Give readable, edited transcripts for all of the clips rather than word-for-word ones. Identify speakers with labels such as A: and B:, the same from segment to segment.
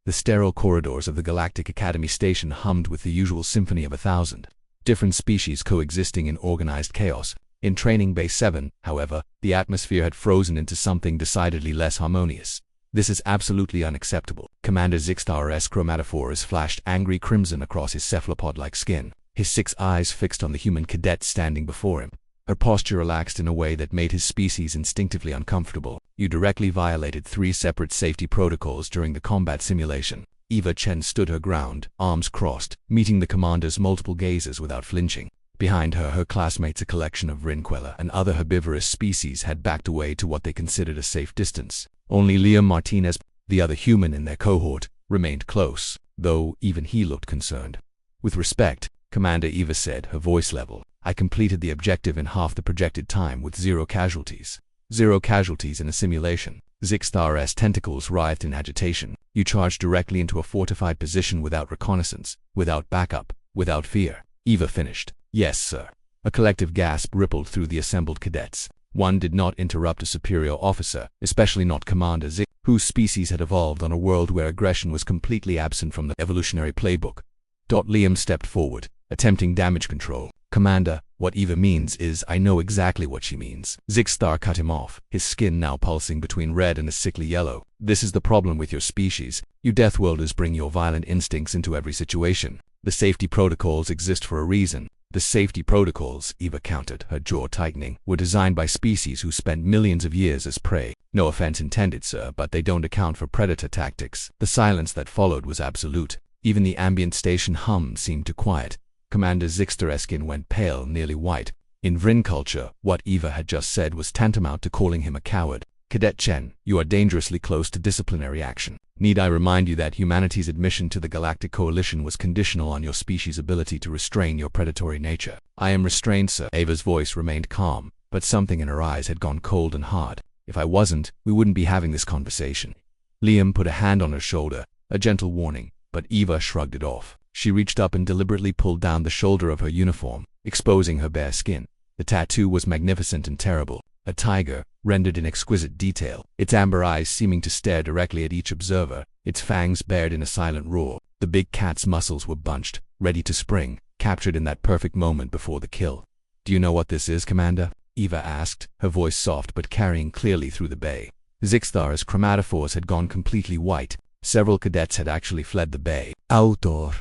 A: The sterile corridors of the Galactic Academy station hummed with the usual symphony of 1,000 different species coexisting in organized chaos. In Training Base 7, however, the atmosphere had frozen into something decidedly less harmonious. This is absolutely unacceptable. Commander Zixtar's chromatophores flashed angry crimson across his cephalopod-like skin, his 6 eyes fixed on the human cadet standing before him. Her posture relaxed in a way that made his species instinctively uncomfortable. You directly violated 3 separate safety protocols during the combat simulation. Eva Chen stood her ground, arms crossed, meeting the commander's multiple gazes without flinching. Behind her, her classmates, a collection of Rinquella and other herbivorous species, had backed away to what they considered a safe distance. Only Liam Martinez, the other human in their cohort, remained close, though even he looked concerned. With respect, Commander Eva said, her voice level, I completed the objective in half the projected time with 0 casualties. 0 casualties in a simulation. Zixtar's tentacles writhed in agitation. You charged directly into a fortified position without reconnaissance, without backup, without fear. Eva finished. Yes, sir. A collective gasp rippled through the assembled cadets. One did not interrupt a superior officer, especially not Commander Zix, whose species had evolved on a world where aggression was completely absent from the evolutionary playbook. Liam stepped forward, attempting damage control. Commander, what Eva means is, I know exactly what she means. Zixtar cut him off, his skin now pulsing between red and a sickly yellow. This is the problem with your species. You Deathworlders bring your violent instincts into every situation. The safety protocols exist for a reason. The safety protocols, Eva countered, her jaw tightening, were designed by species who spent millions of years as prey. No offense intended, sir, but they don't account for predator tactics. The silence that followed was absolute. Even the ambient station hum seemed to quiet. Commander Zixtar's skin went pale, nearly white. In Vrin culture, what Eva had just said was tantamount to calling him a coward. Cadet Chen, you are dangerously close to disciplinary action. Need I remind you that humanity's admission to the Galactic Coalition was conditional on your species' ability to restrain your predatory nature? I am restrained, sir. Eva's voice remained calm, but something in her eyes had gone cold and hard. If I wasn't, we wouldn't be having this conversation. Liam put a hand on her shoulder, a gentle warning, but Eva shrugged it off. She reached up and deliberately pulled down the shoulder of her uniform, exposing her bare skin. The tattoo was magnificent and terrible, a tiger, rendered in exquisite detail, its amber eyes seeming to stare directly at each observer, its fangs bared in a silent roar. The big cat's muscles were bunched, ready to spring, captured in that perfect moment before the kill. Do you know what this is, Commander? Eva asked, her voice soft but carrying clearly through the bay. Zixtar's chromatophores had gone completely white. Several cadets had actually fled the bay. Autor.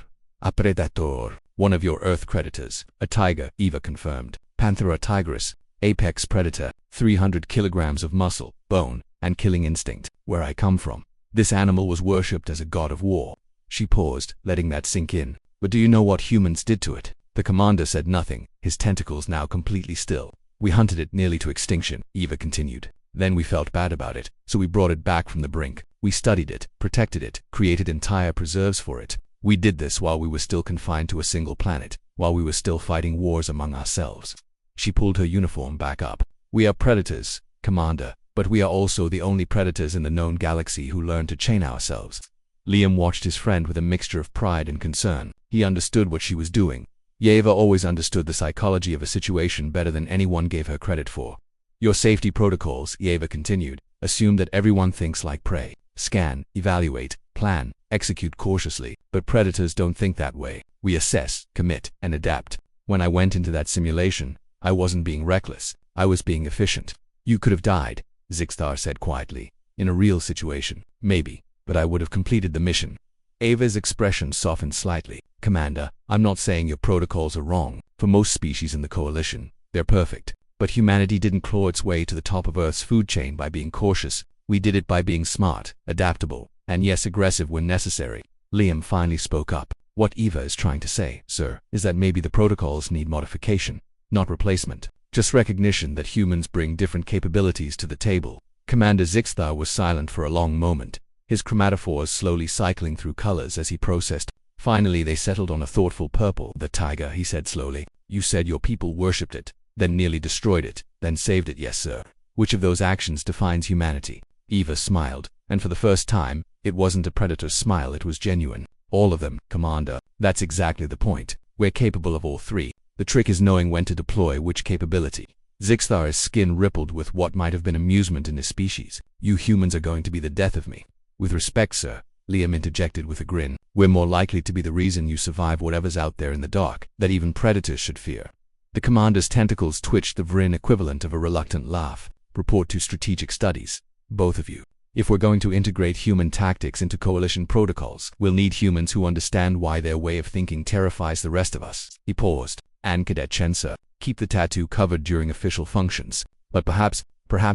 A: A predator, one of your Earth predators, a tiger, Eva confirmed. Panthera tigris, apex predator, 300 kilograms of muscle, bone, and killing instinct. Where I come from, this animal was worshipped as a god of war. She paused, letting that sink in. But do you know what humans did to it? The commander said nothing, his tentacles now completely still. We hunted it nearly to extinction, Eva continued. Then we felt bad about it, so we brought it back from the brink. We studied it, protected it, created entire preserves for it. We did this while we were still confined to a single planet, while we were still fighting wars among ourselves. She pulled her uniform back up. We are predators, Commander, but we are also the only predators in the known galaxy who learned to chain ourselves. Liam watched his friend with a mixture of pride and concern. He understood what she was doing. Yeva always understood the psychology of a situation better than anyone gave her credit for. Your safety protocols, Yeva continued, assume that everyone thinks like prey. Scan, evaluate, plan, execute cautiously, but predators don't think that way. We assess, commit, and adapt. When I went into that simulation, I wasn't being reckless. I was being efficient. You could have died, Zixtar said quietly. In a real situation, maybe, but I would have completed the mission. Ava's expression softened slightly. Commander, I'm not saying your protocols are wrong. For most species in the Coalition, they're perfect. But humanity didn't claw its way to the top of Earth's food chain by being cautious. We did it by being smart, adaptable, and yes, aggressive when necessary. Liam finally spoke up. What Eva is trying to say, sir, is that maybe the protocols need modification, not replacement. Just recognition that humans bring different capabilities to the table. Commander Zixtar was silent for a long moment, his chromatophores slowly cycling through colors as he processed. Finally they settled on a thoughtful purple. The tiger, he said slowly. You said your people worshipped it, then nearly destroyed it, then saved it. Yes, sir. Which of those actions defines humanity? Eva smiled, and for the first time, it wasn't a predator's smile, it was genuine. All of them, Commander. That's exactly the point. We're capable of all three. The trick is knowing when to deploy which capability. Zixtar's skin rippled with what might have been amusement in his species. You humans are going to be the death of me. With respect, sir, Liam interjected with a grin. We're more likely to be the reason you survive whatever's out there in the dark, that even predators should fear. The commander's tentacles twitched the Vrin equivalent of a reluctant laugh. Report to strategic studies. Both of you. If we're going to integrate human tactics into coalition protocols, we'll need humans who understand why their way of thinking terrifies the rest of us. He paused. And Cadet Chen, sir, keep the tattoo covered during official functions. But perhaps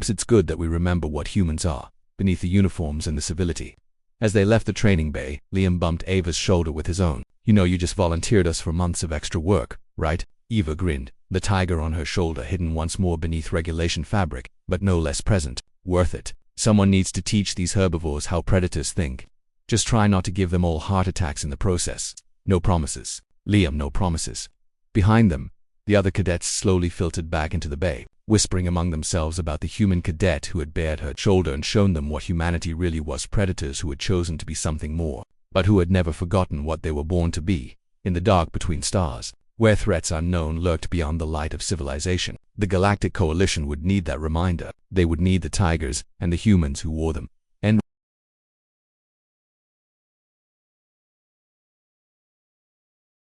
A: it's good that we remember what humans are, beneath the uniforms and the civility. As they left the training bay, Liam bumped Ava's shoulder with his own. You know, you just volunteered us for months of extra work, right? Eva grinned, the tiger on her shoulder hidden once more beneath regulation fabric, but no less present. Worth it. Someone needs to teach these herbivores how predators think. Just try not to give them all heart attacks in the process. No promises. Liam, no promises. Behind them, the other cadets slowly filtered back into the bay, whispering among themselves about the human cadet who had bared her shoulder and shown them what humanity really was, predators who had chosen to be something more, but who had never forgotten what they were born to be. In the dark between stars, where threats unknown lurked beyond the light of civilization, the Galactic Coalition would need that reminder. They would need the tigers and the humans who wore them.